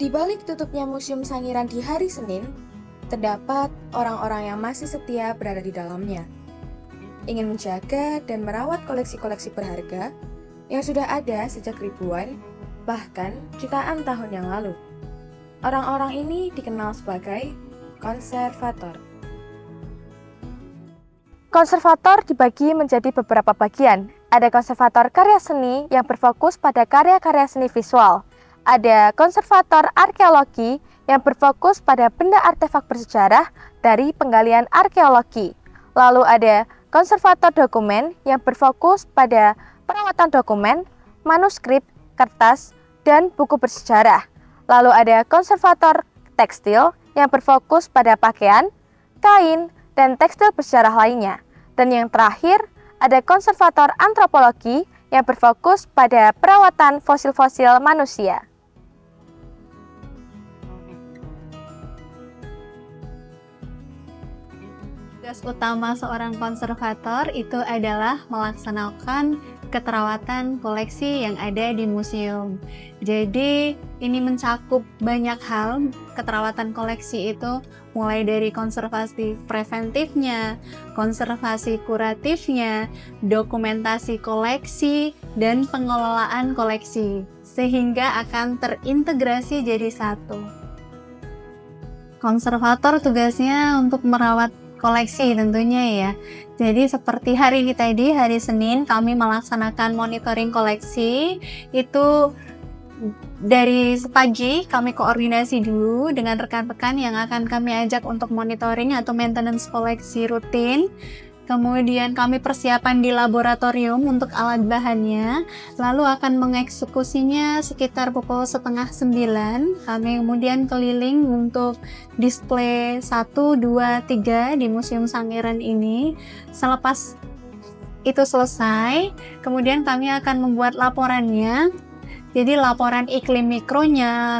Di balik tutupnya Museum Sangiran di hari Senin, terdapat orang-orang yang masih setia berada di dalamnya, ingin menjaga dan merawat koleksi-koleksi berharga yang sudah ada sejak ribuan, bahkan jutaan tahun yang lalu. Orang-orang ini dikenal sebagai konservator. Konservator dibagi menjadi beberapa bagian. Ada konservator karya seni yang berfokus pada karya-karya seni visual. Ada konservator arkeologi yang berfokus pada benda artefak bersejarah dari penggalian arkeologi. Lalu ada konservator dokumen yang berfokus pada perawatan dokumen, manuskrip, kertas, dan buku bersejarah. Lalu ada konservator tekstil yang berfokus pada pakaian, kain, dan tekstil bersejarah lainnya. Dan yang terakhir, ada konservator antropologi yang berfokus pada perawatan fosil-fosil manusia. Tugas utama seorang konservator itu adalah melaksanakan keterawatan koleksi yang ada di museum. Jadi ini mencakup banyak hal. Keterawatan koleksi itu mulai dari konservasi preventifnya, konservasi kuratifnya, dokumentasi koleksi, dan pengelolaan koleksi, sehingga akan terintegrasi jadi satu. Konservator tugasnya untuk merawat koleksi tentunya ya. Jadi seperti hari ini tadi, hari Senin, kami melaksanakan monitoring koleksi. Itu dari pagi kami koordinasi dulu dengan rekan-rekan yang akan kami ajak untuk monitoring atau maintenance koleksi rutin. Kemudian kami persiapan di laboratorium untuk alat bahannya, lalu akan mengeksekusinya sekitar pukul 8:30. Kami kemudian keliling untuk display 1, 2, 3 di Museum Sangiran ini. Selepas itu selesai, kemudian kami akan membuat laporannya. Jadi laporan iklim mikronya,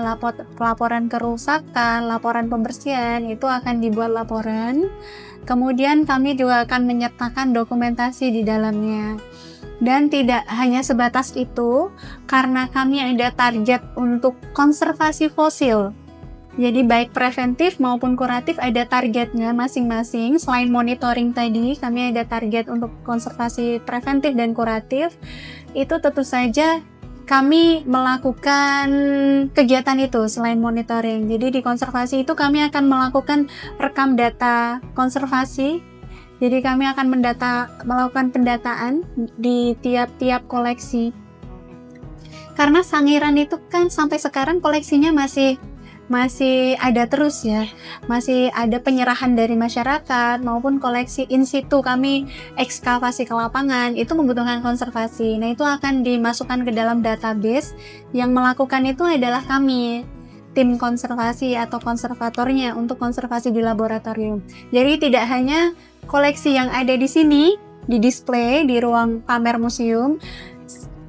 laporan kerusakan, laporan pembersihan, itu akan dibuat laporan. Kemudian kami juga akan menyertakan dokumentasi di dalamnya. Dan tidak hanya sebatas itu, karena kami ada target untuk konservasi fosil. Jadi baik preventif maupun kuratif ada targetnya masing-masing. Selain monitoring tadi, kami ada target untuk konservasi preventif dan kuratif. Itu tentu saja kami melakukan kegiatan itu selain monitoring. Jadi di konservasi itu kami akan melakukan rekam data konservasi. Jadi kami akan melakukan pendataan di tiap-tiap koleksi. Karena Sangiran itu kan sampai sekarang koleksinya masih ada terus ya, masih ada penyerahan dari masyarakat maupun koleksi in situ. Kami ekskavasi ke lapangan, itu membutuhkan konservasi. Nah, itu akan dimasukkan ke dalam database. Yang melakukan itu adalah kami, tim konservasi atau konservatornya untuk konservasi di laboratorium. Jadi tidak hanya koleksi yang ada di sini di display di ruang pamer museum,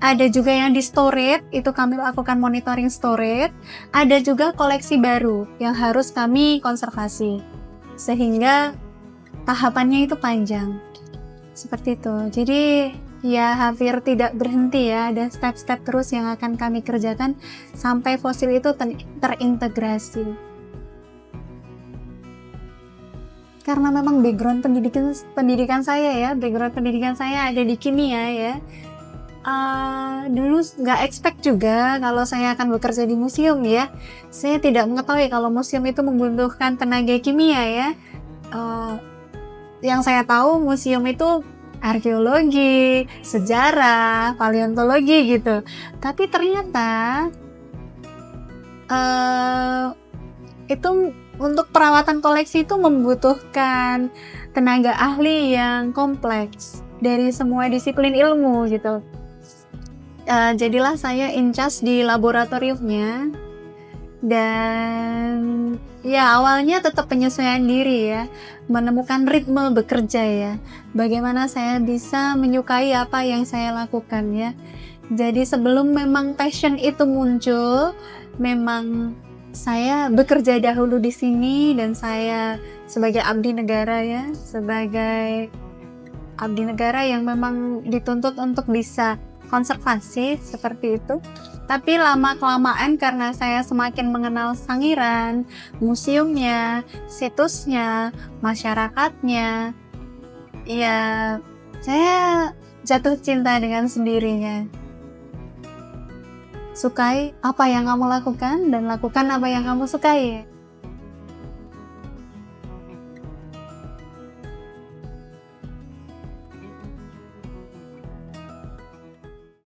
ada juga yang di storage, itu kami lakukan monitoring storage. Ada juga koleksi baru yang harus kami konservasi. Sehingga tahapannya itu panjang. Seperti itu. Jadi ya hampir tidak berhenti ya. Ada step-step terus yang akan kami kerjakan sampai fosil itu terintegrasi. Karena memang background pendidikan saya ada di kimia ya. Dulu nggak expect juga kalau saya akan bekerja di museum ya. Saya tidak mengetahui kalau museum itu membutuhkan tenaga kimia ya. Yang saya tahu museum itu arkeologi, sejarah, paleontologi gitu. Tapi ternyata itu untuk perawatan koleksi itu membutuhkan tenaga ahli yang kompleks dari semua disiplin ilmu gitu. Jadilah saya in charge di laboratoriumnya. Dan ya awalnya tetap penyesuaian diri ya, menemukan ritme bekerja ya, bagaimana saya bisa menyukai apa yang saya lakukan ya. Jadi sebelum memang passion itu muncul, memang saya bekerja dahulu di sini, dan saya sebagai abdi negara yang memang dituntut untuk bisa konservasi seperti itu. Tapi lama-kelamaan karena saya semakin mengenal Sangiran, museumnya, situsnya, masyarakatnya, ya saya jatuh cinta dengan sendirinya. Sukai apa yang kamu lakukan dan lakukan apa yang kamu sukai.